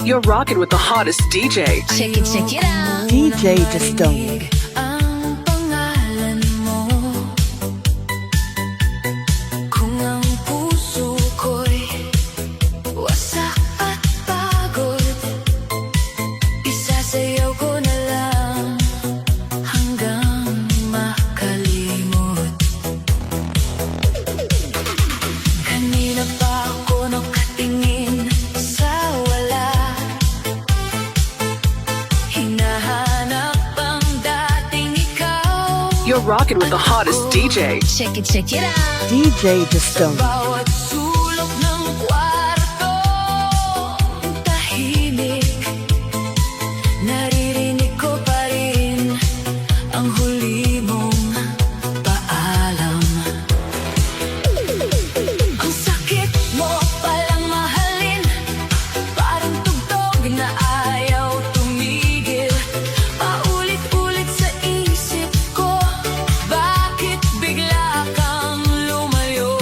You're rocking with the hottest DJ. Check it out. DJ Justone. Ang pangalan mo. Kung ang puso ko'y wasak at pagod, isasayaw ko na lang hanggang makalimot. Kanina pa ako nakatingin sa wala, hinahanap ang dating ikaw. You're rocking with the hottest DJ. Check it out. DJ Justone. Bawat sulok ng kwarto, tahimik, naririnig ko pa rin ang huli mong paalam. Ang sakit mo palang mahalin, parang tugtog na ayaw tumigil. Paulit-ulit sa isip ko, bakit bigla kang lumayo?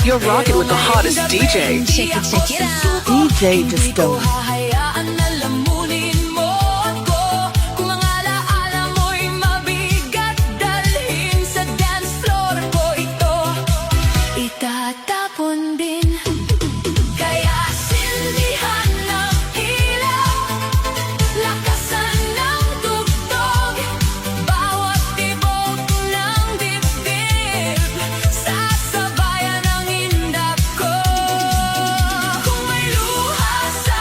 You're rocking with the hottest DJ. Check it out. DJ Justone. Hahayaan na lamunin mo ako. Kung ang alaala mo'y mabigat, dalhin sa dance floor ko ito, itatapon din. Kaya sindihan ng ilaw, lakasan ng tugtog, bawat tibok ng dibdib, sasabayan ang indak ko. Kung may luha sa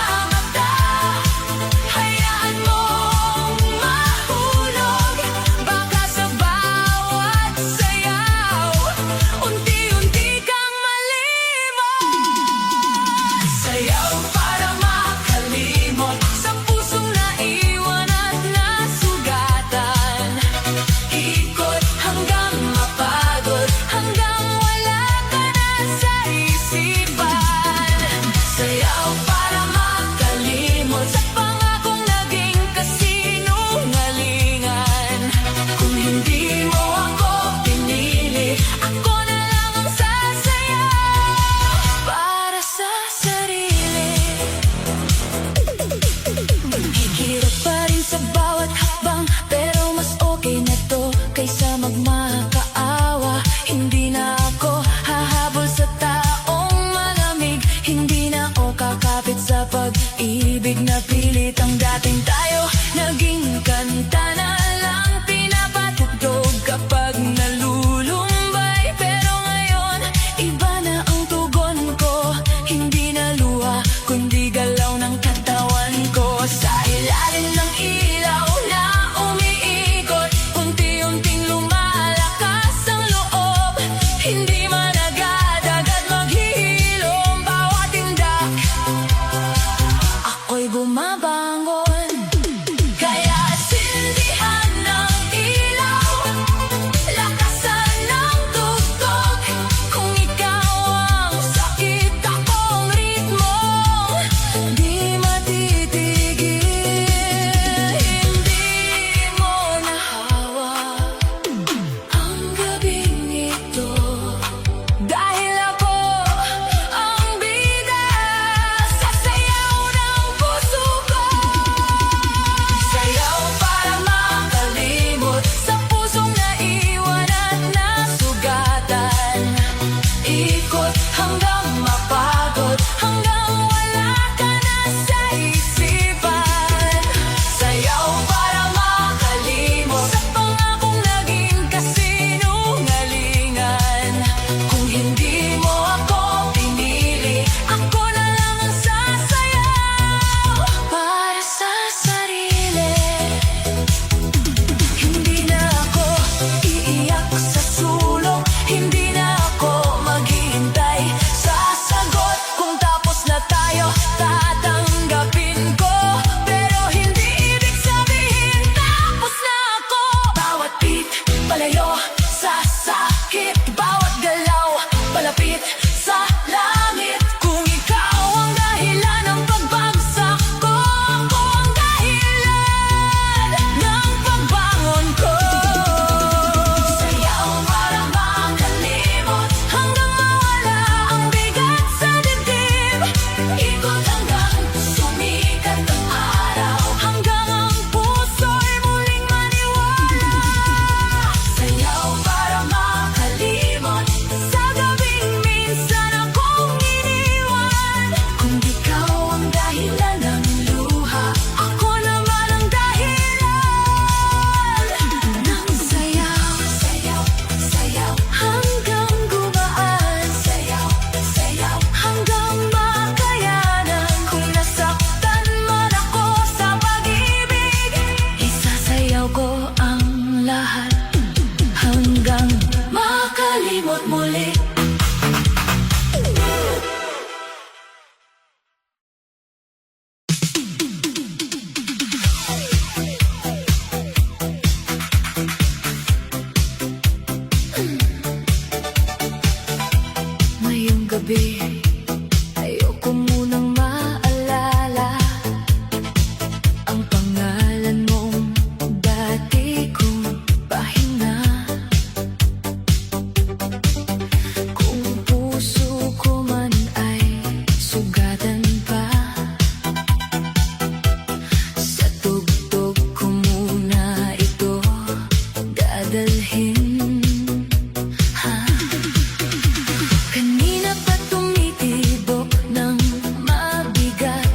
malimot muli. Ngayong gabi, ayoko munang maalala ang pangalan mong dati kong pahinga. Kung puso ko man ay sugatan pa, sa tugtog ko muna ito dadalhin. Kanina pa tumitibok ng mabigat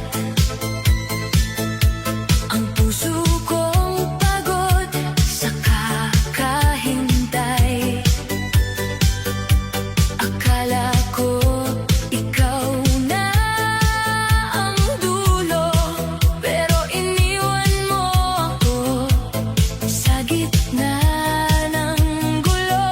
ang puso kong pagod sa kakahintay. Akala ko ikaw na ang dulo, pero iniwan mo ako sa gitna ng gulo.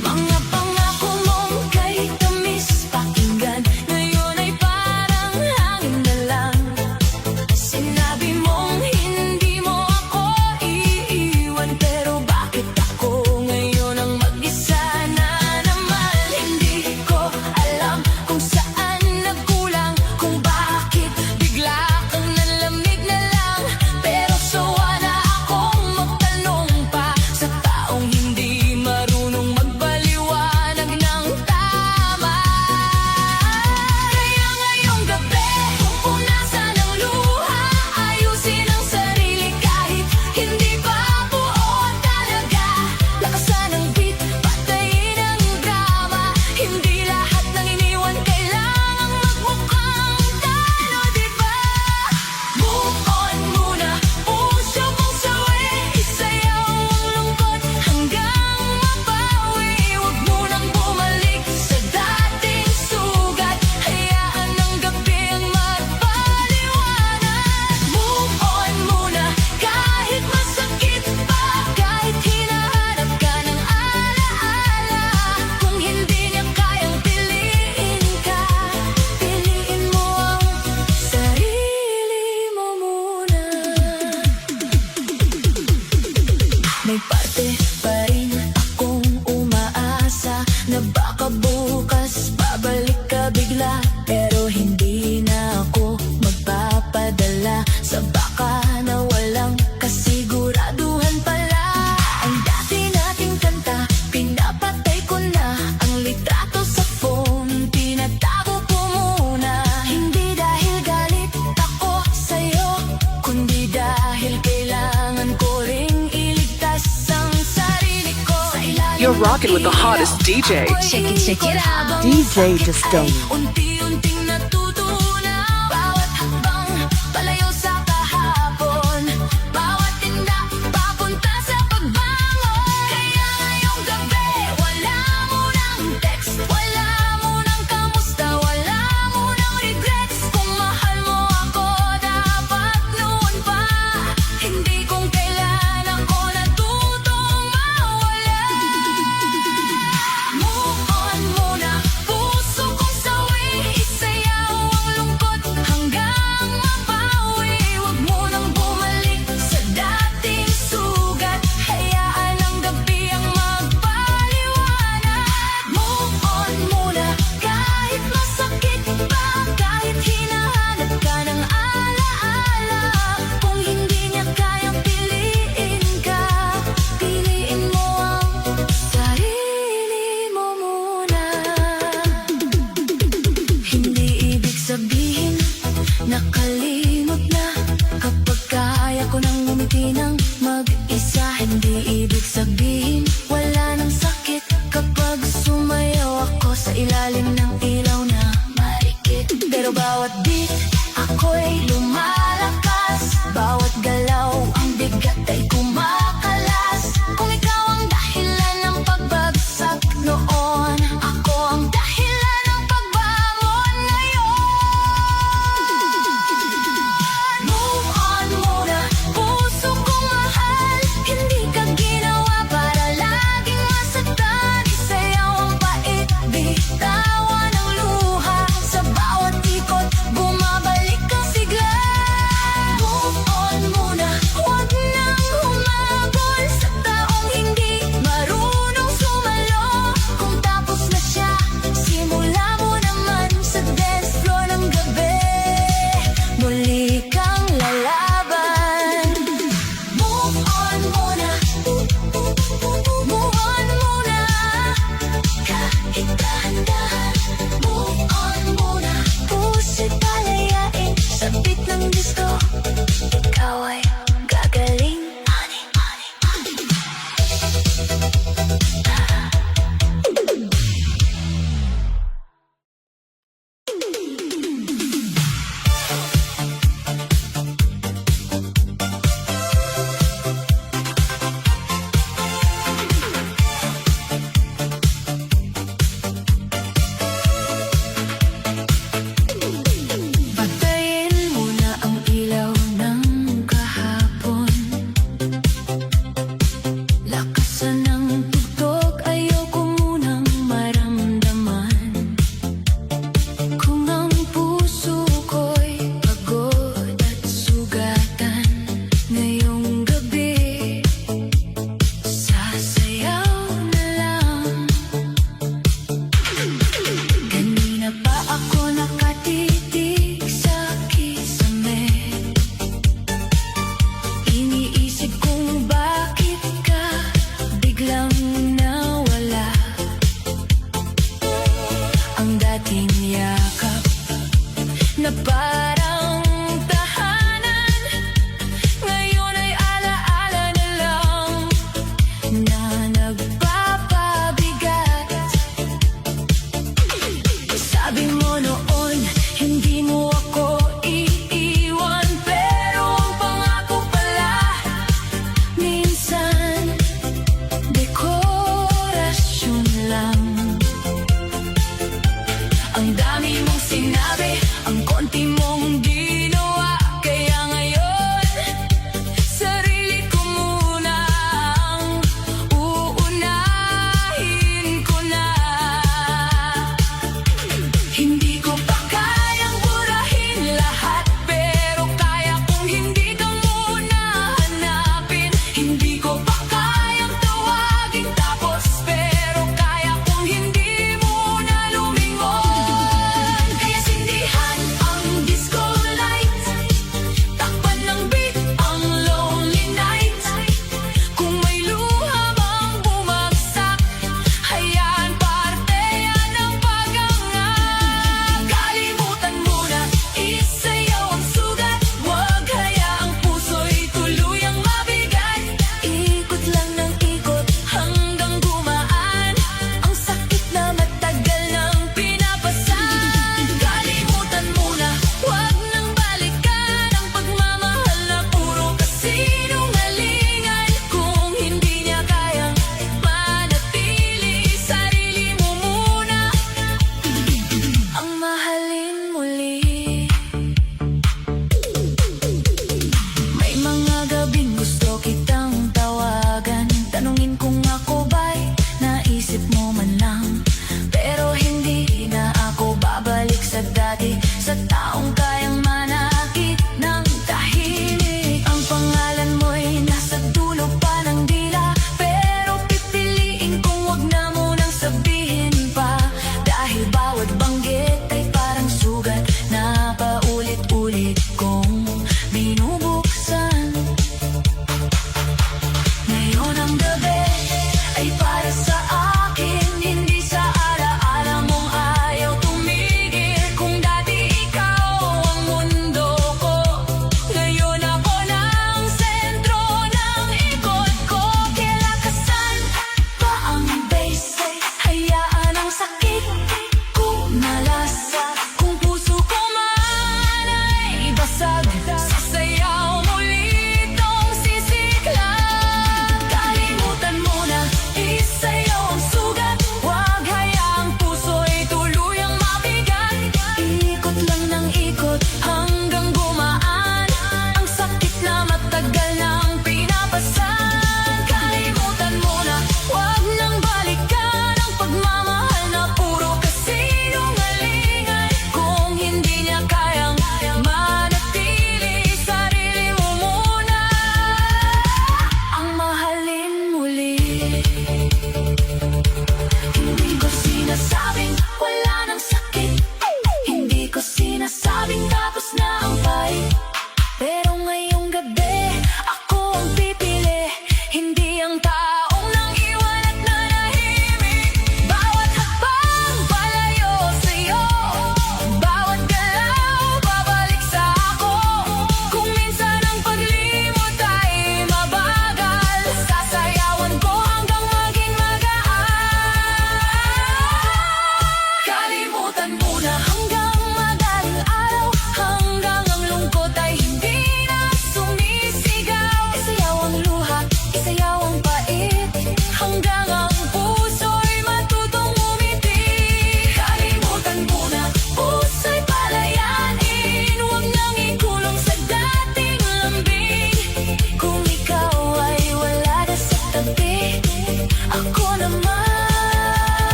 Mga pangako mong kay tamis pakinggan, ngayon ay parang hangin na lang. Sinabi mong hindi mo ako iiwan, pero bakit ako ngayon ang mag-isa na naman? Hindi ko alam kung saan nagkulang, kung bakit bigla kang nalamig na lang. Pero sawa na akong magtanong pa sa taong hindi marunong magpaliwanag ng tama. Kaya ngayong gabi, kung punasan ang luha, ayusin ang sarili kahit hindi pa buo talaga. Lakasan ang beat, patayin ang drama. Hindi lahat ng iniwan kailangang magmukhang talo, diba? Move on muna, puso kong sawi, isayaw ang lungkot hanggang mabawi. Huwag munang bumalik sa dating sugat, hayaan ang gabi ang magpaliwanag. Move on muna, kahit masakit pa, kahit hinahanap ka ng alaala. Kung hindi niya kayang piliin ka, piliin mo ang sarili mo muna. May parte pa rin akong umaasa na baka bukas babalik ka bigla, pero hindi na ako magpapadala sa baka na walang kasiguraduhan pala. Ang dati nating kanta, pinapatay ko na. Ang litrato sa phone, tinatago ko muna. Hindi dahil galit ako sa'yo, kundi dahil kailangan ko ring iligtas ang sarili ko. Sa ilalim You're rocking with the hottest DJ. Check it out. DJ Justone. Unti-unting natutunan, bawat hakbang palayo sa kahapon, bawat tinda papunta sa pagbangon. Kaya ngayong gabi, wala munang text, wala munang kamusta, wala munang regrets. Kung mahal mo ako, dapat noon pa, hindi kung kailan ako natutong mawala. Move on muna, puso kong sawi,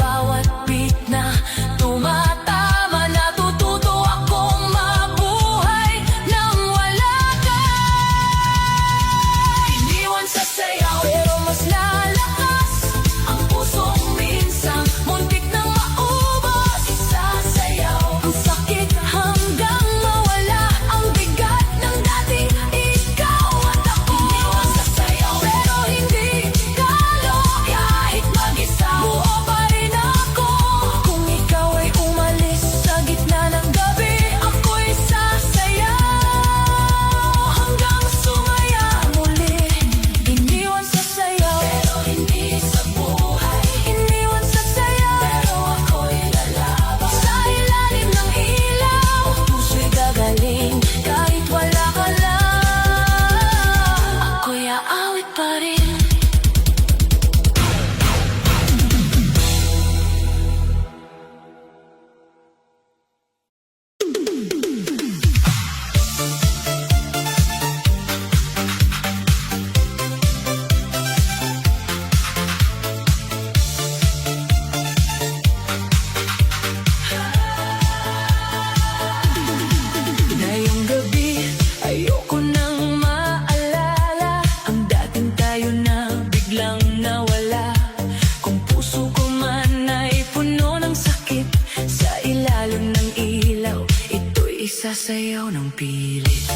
bawat beat na tumatama. Natututo akong mabuhay nang wala ka. Iniwan sa sayaw pero mas lalakas ang pusong minsan muntik nang maubos. Isasayaw ang sakit hanggang mawala ang bigat ng dati. Ikaw at ako. Iniwan sa sayaw pero hindi talo. Kahit mag-isa buo pa rin ako. Kung ikaw ay umalis sa gitna ng gabi, ako'y sasayaw hanggang sumaya muli. Iniwan sa sayaw pero hindi sa buhay. Iniwan sa sayaw pero ako'y lalaban. Sa ilalim ng ilaw, puso'y gagaling kahit wala ka lang. Ako'y aawit pa rin. Ngayong gabi, ayoko nang maalala ang dating tayo na biglang nawala. Kung puso ko man ay puno ng sakit, sa ilalim ng ilaw, ito'y isasayaw ng pilit.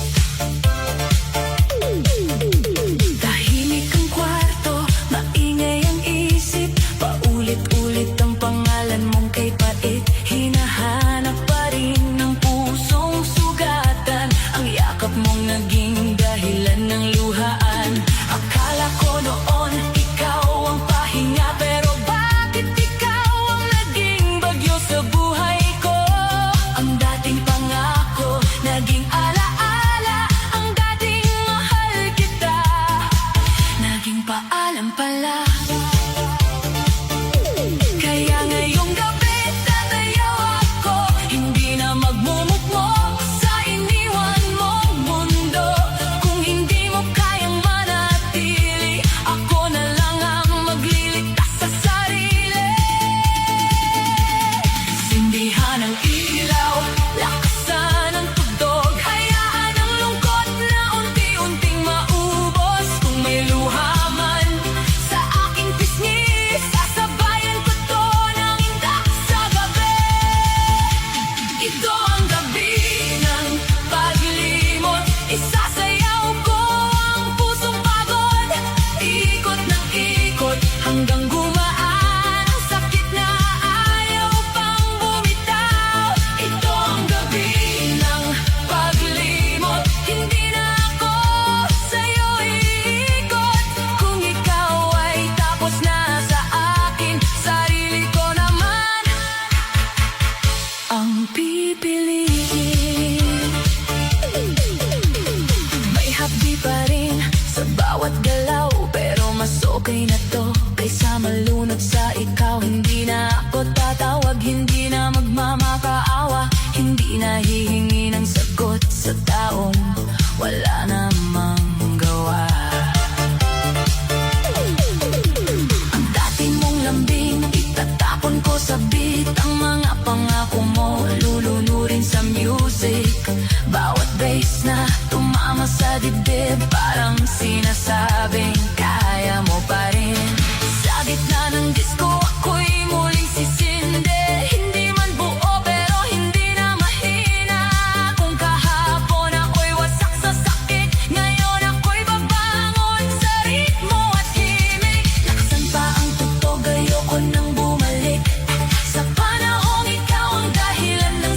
Tahimik ang kwarto, maingay ang isip, paulit-ulit ang pangalan mong kay pait. Hinahanap pa rin ng pusong sugatan, ang yakap mong naging dahilan ng luhaan. Akala ko noon ikaw ang pahinga, pero bakit ikaw ang naging bagyo sa buhay ko? Ang dating pangako, naging alaala, ang dating mahal kita, naging paalam pala. Kaya ngayong gabi tatayaw ako, hindi na magmumukmok sa iniwan mong mundo. Kung hindi mo kayang manatili, ako na lang ang magliligtas sa sarili. Sindihan ang ilaw, lakasan ang tugtog, hayaan ang lungkot na unti-unting maubos. Kung may luha man sa aking pisngi, sasabayan ko to ng indak sa gabi. Ito ang gabi ng paglimot, isasayaw ko ang pusong pagod. Ikot ng ikot hanggang gumaan ang sakit na ayaw pang bumitaw. Ito ang gabi ng paglimot, hindi na ako sa'yo iikot. Kung ikaw ay tapos na sa akin, sarili ko naman ang pipiliin. May hapdi pa rin sa bawat galaw, pero mas okay na to kaysa malunod sa ikaw. Hindi na ako tatawag, hindi na magmamakaawa, hindi na hihingi ng sagot sa taong wala namang gawa. Ang dati mong lambing, itatapon ko sa beat. Ang mga pangako mo, lulunurin sa music. Bawat bass na tumama sa dibdib, parang sinasabing kaya mo pa rin. Sa gitna ng disco, ako'y muling sisindi. Hindi man buo pero hindi na mahina. Kung kahapon ako'y wasak sa sakit, ngayon ako'y babangon sa ritmo at himig. Lakasan pa ang tugtog, ayoko nang bumalik sa panahong ikaw ang dahilan ng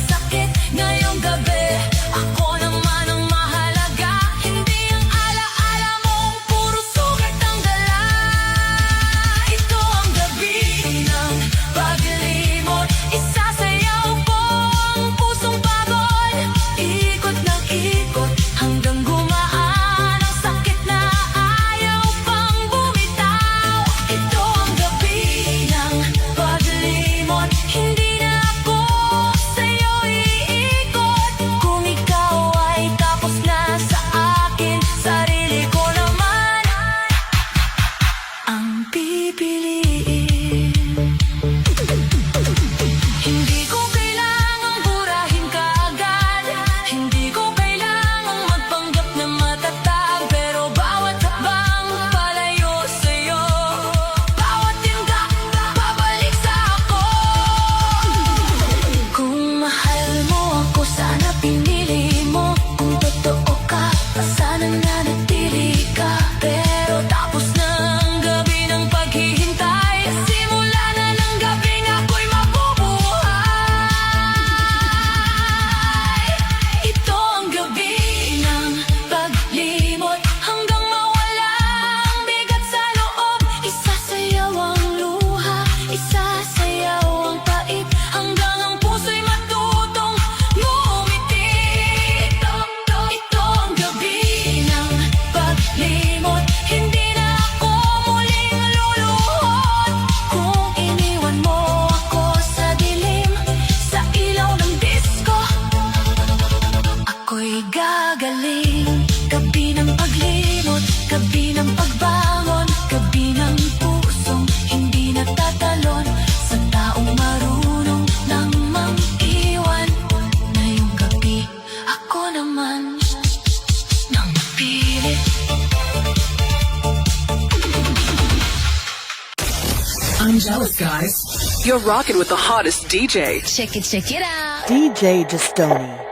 jealous, guys. You're rocking with the hottest DJ. Check it out. DJ Justoni.